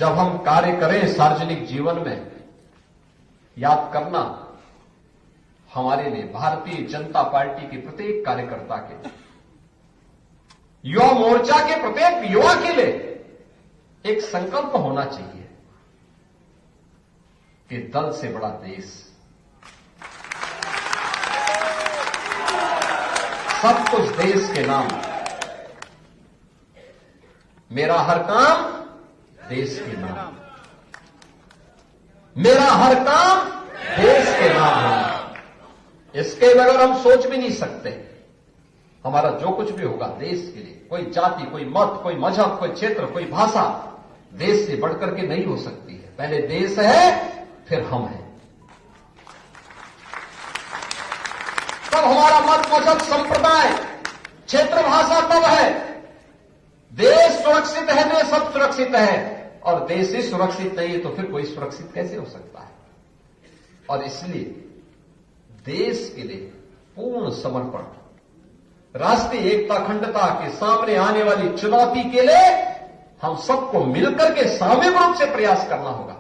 जब हम कार्य करें सार्वजनिक जीवन में, याद करना हमारे लिए, भारतीय जनता पार्टी के प्रत्येक कार्यकर्ता के लिए, युवा मोर्चा के प्रत्येक युवा के लिए एक संकल्प होना चाहिए कि दल से बड़ा देश, सब कुछ देश के नाम, मेरा हर काम देश के नाम, मेरा हर काम देश के नाम है। इसके बगैर हम सोच भी नहीं सकते। हमारा जो कुछ भी होगा देश के लिए, कोई जाति, कोई मत, कोई मजहब, कोई क्षेत्र, कोई भाषा देश से बढ़कर के नहीं हो सकती है। पहले देश है, फिर हम हैं। तब हमारा मत, मजहब, संप्रदाय, क्षेत्र, भाषा तब है। देश सुरक्षित है तो सब सुरक्षित है, और देश ही सुरक्षित नहीं है तो फिर कोई सुरक्षित कैसे हो सकता है। और इसलिए देश के लिए पूर्ण समर्पण, राष्ट्रीय एकता अखंडता के सामने आने वाली चुनौती के लिए हम सबको मिलकर के सामूहिक रूप से प्रयास करना होगा।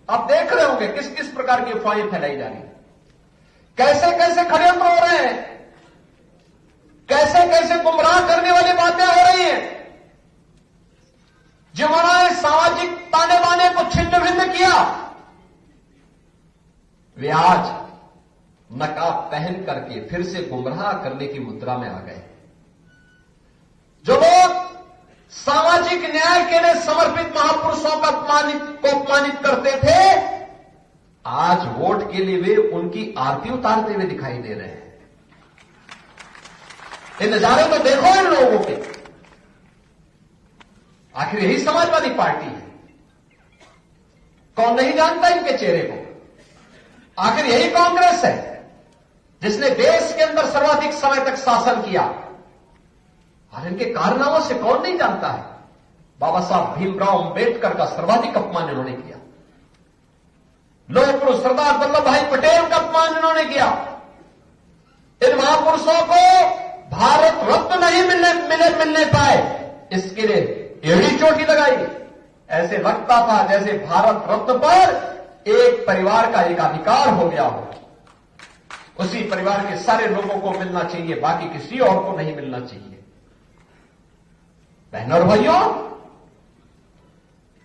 आप देख रहे होंगे किस किस प्रकार की अफवाहें फैलाई जा रही है, कैसे कैसे षड्यंत्र हो रहे हैं, कैसे कैसे गुमराह करने वाली बातें हो रही हैं। जिन्होंने सामाजिक ताने बाने को छिन्न भिन्न किया, वे आज नकाब पहन करके फिर से गुमराह करने की मुद्रा में आ गए। जो लोग सामाजिक न्याय के लिए समर्पित महापुरुषों को अपमानित करते थे, आज वोट के लिए वे उनकी आरती उतारते हुए दिखाई दे रहे हैं। ये नजारे तो देखो इन लोगों के। आखिर यही समाजवादी पार्टी है। कौन नहीं जानता इनके चेहरे को। आखिर यही कांग्रेस है जिसने देश के अंदर सर्वाधिक समय तक शासन किया, और इनके कारनामों से कौन नहीं जानता है। बाबा साहब भीमराव अंबेडकर का सर्वाधिक अपमान इन्होंने किया, लोह पुरुष सरदार वल्लभ भाई पटेल का अपमान इन्होंने किया। इन महापुरुषों को भारत रत्न नहीं मिलने पाए, इसके लिए एड़ी चोटी लगाई। ऐसे लगता था जैसे भारत रत्न पर एक परिवार का एक अधिकार हो गया हो, उसी परिवार के सारे लोगों को मिलना चाहिए, बाकी किसी और को नहीं मिलना चाहिए। बहनों और भाइयों,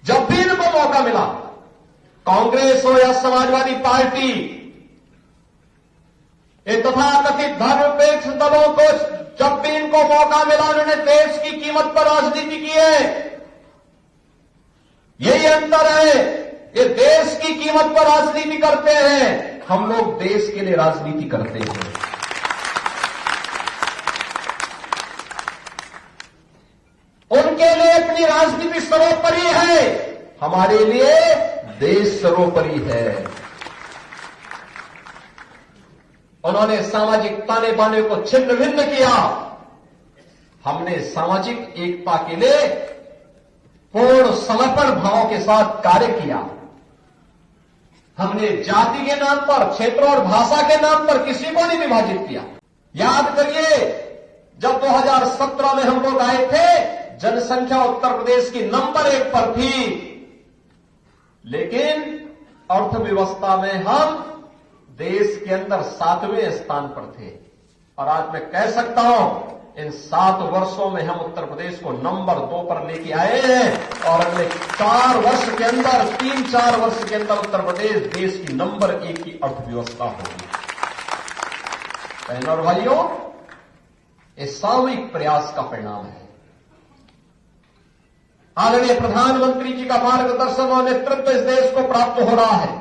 जब भी इनको मौका मिला, कांग्रेस हो या समाजवादी पार्टी, ये तथाकथित धर्मनिरपेक्ष दलों को जब भी इनको मौका मिला, उन्होंने देश की कीमत पर राजनीति की है। यही अंतर है, ये देश की कीमत पर राजनीति करते हैं, हम लोग देश के लिए राजनीति करते हैं। उनके लिए अपनी राजनीति सर्वोपरि है, हमारे लिए देश सर्वोपरि है। उन्होंने सामाजिक ताने बाने को छिन्न भिन्न किया, हमने सामाजिक एकता के लिए पूर्ण समर्पण भाव के साथ कार्य किया। हमने जाति के नाम पर, क्षेत्र और भाषा के नाम पर किसी को नहीं विभाजित किया। याद करिए, जब 2017 में हम लोग आए थे, जनसंख्या उत्तर प्रदेश की नंबर 1 पर थी, लेकिन अर्थव्यवस्था में हम देश के अंदर 7वें स्थान पर थे। और आज मैं कह सकता हूं, इन 7 वर्षों में हम उत्तर प्रदेश को नंबर 2 पर लेके आए हैं, और अगले 4 वर्ष के अंदर, 3-4 वर्ष के अंदर उत्तर प्रदेश देश की नंबर 1 की अर्थव्यवस्था होगी। बहनों और भाइयों, ये सामूहिक प्रयास का परिणाम है। आदरणीय प्रधानमंत्री जी का मार्गदर्शन और नेतृत्व इस देश को प्राप्त हो रहा है,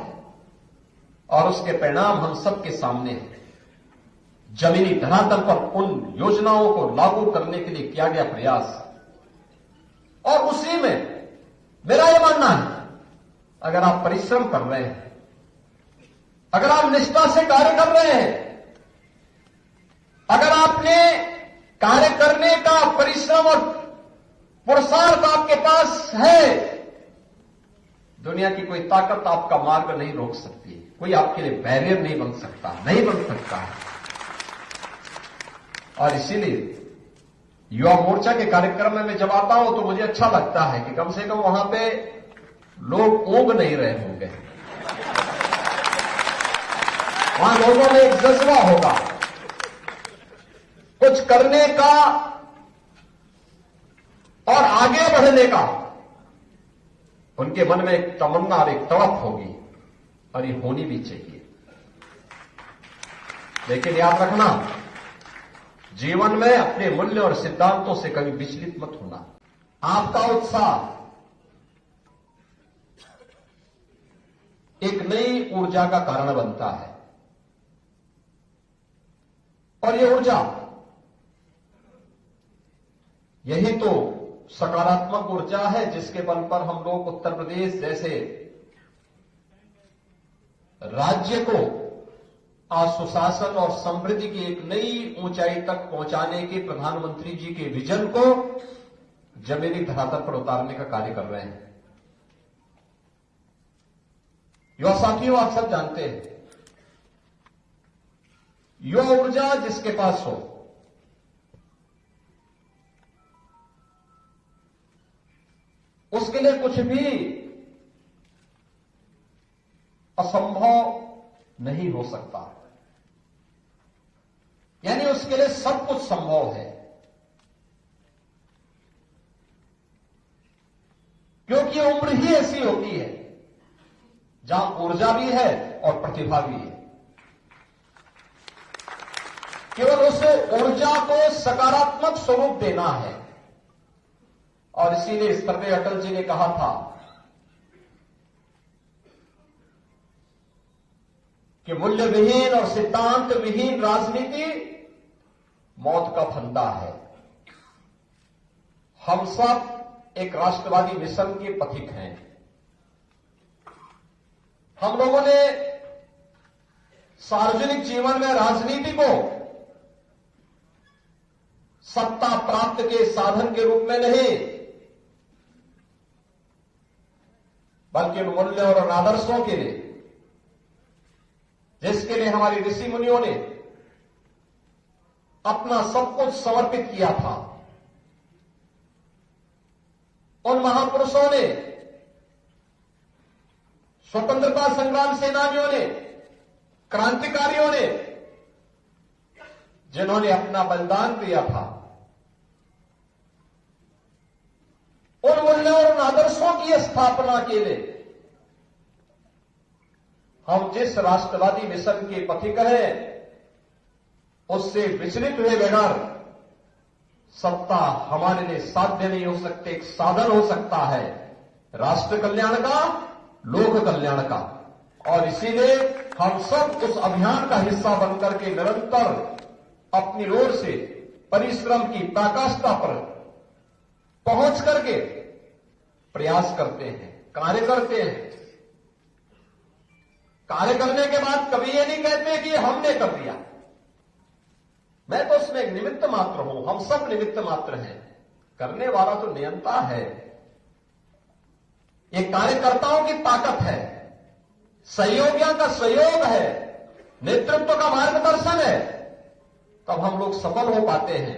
और उसके परिणाम हम सबके सामने हैं। जमीनी धरातल पर उन योजनाओं को लागू करने के लिए किया गया प्रयास, और उसी में मेरा यह मानना है, अगर आप परिश्रम कर रहे हैं, अगर आप निष्ठा से कार्य कर रहे हैं, अगर आपने कार्य करने का परिश्रम और पुरुषार्थ आपके पास है, दुनिया की कोई ताकत आपका मार्ग नहीं रोक सकती, कोई आपके लिए बैरियर नहीं बन सकता, नहीं बन सकता है। और इसीलिए युवा मोर्चा के कार्यक्रम में मैं जब आता हूं तो मुझे अच्छा लगता है कि कम से कम वहां पे लोग ऊँग नहीं रहे होंगे। वहां लोगों में एक जज्बा होगा कुछ करने का और आगे बढ़ने का। उनके मन में एक तमन्ना और एक तड़प होगी और ये होनी भी चाहिए। लेकिन याद रखना, जीवन में अपने मूल्य और सिद्धांतों से कभी विचलित मत होना। आपका उत्साह एक नई ऊर्जा का कारण बनता है और ये ऊर्जा, यही तो सकारात्मक ऊर्जा है जिसके बल पर हम लोग उत्तर प्रदेश जैसे राज्य को आज सुशासन और समृद्धि की एक नई ऊंचाई तक पहुंचाने के प्रधानमंत्री जी के विजन को जमीनी धरातल पर उतारने का कार्य कर रहे हैं। युवा साथियों, आप सब जानते हैं, युवा ऊर्जा जिसके पास हो उसके लिए कुछ भी असंभव नहीं हो सकता। यानी उसके लिए सब कुछ संभव है, क्योंकि उम्र ही ऐसी होती है जहां ऊर्जा भी है और प्रतिभा भी है। केवल उस ऊर्जा को सकारात्मक स्वरूप देना है। और इसीलिए सर्वे अटल जी ने कहा था कि मूल्य विहीन और सिद्धांत विहीन राजनीति मौत का फंदा है। हम सब एक राष्ट्रवादी मिशन के पथिक हैं। हम लोगों ने सार्वजनिक जीवन में राजनीति को सत्ता प्राप्त के साधन के रूप में नहीं, बल्कि मूल्य और आदर्शों के लिए, जिसके लिए हमारे ऋषि मुनियों ने अपना सब कुछ समर्पित किया था। उन महापुरुषों ने, स्वतंत्रता संग्राम सेनानियों ने, क्रांतिकारियों ने, जिन्होंने अपना बलिदान दिया था, उन मूल्यों और आदर्शों की स्थापना के लिए हम जिस राष्ट्रवादी मिशन के पथिक हैं, उससे विचलित हुए बगैर सत्ता हमारे लिए साध्य नहीं हो सकते। एक साधन हो सकता है राष्ट्र कल्याण का, लोक कल्याण का। और इसीलिए हम सब उस अभियान का हिस्सा बनकर के निरंतर अपनी ओर से परिश्रम की पराकाष्ठा पर पहुंच करके प्रयास करते हैं, कार्य करते हैं। कार्य करने के बाद कभी ये नहीं कहते कि हमने कर दिया, मैं तो उसमें एक निमित्त मात्र हूं। हम सब निमित्त मात्र हैं, करने वाला तो नियंता है। ये कार्यकर्ताओं की ताकत है, सहयोगियों का सहयोग है, नेतृत्व का मार्गदर्शन है, तब हम लोग सफल हो पाते हैं।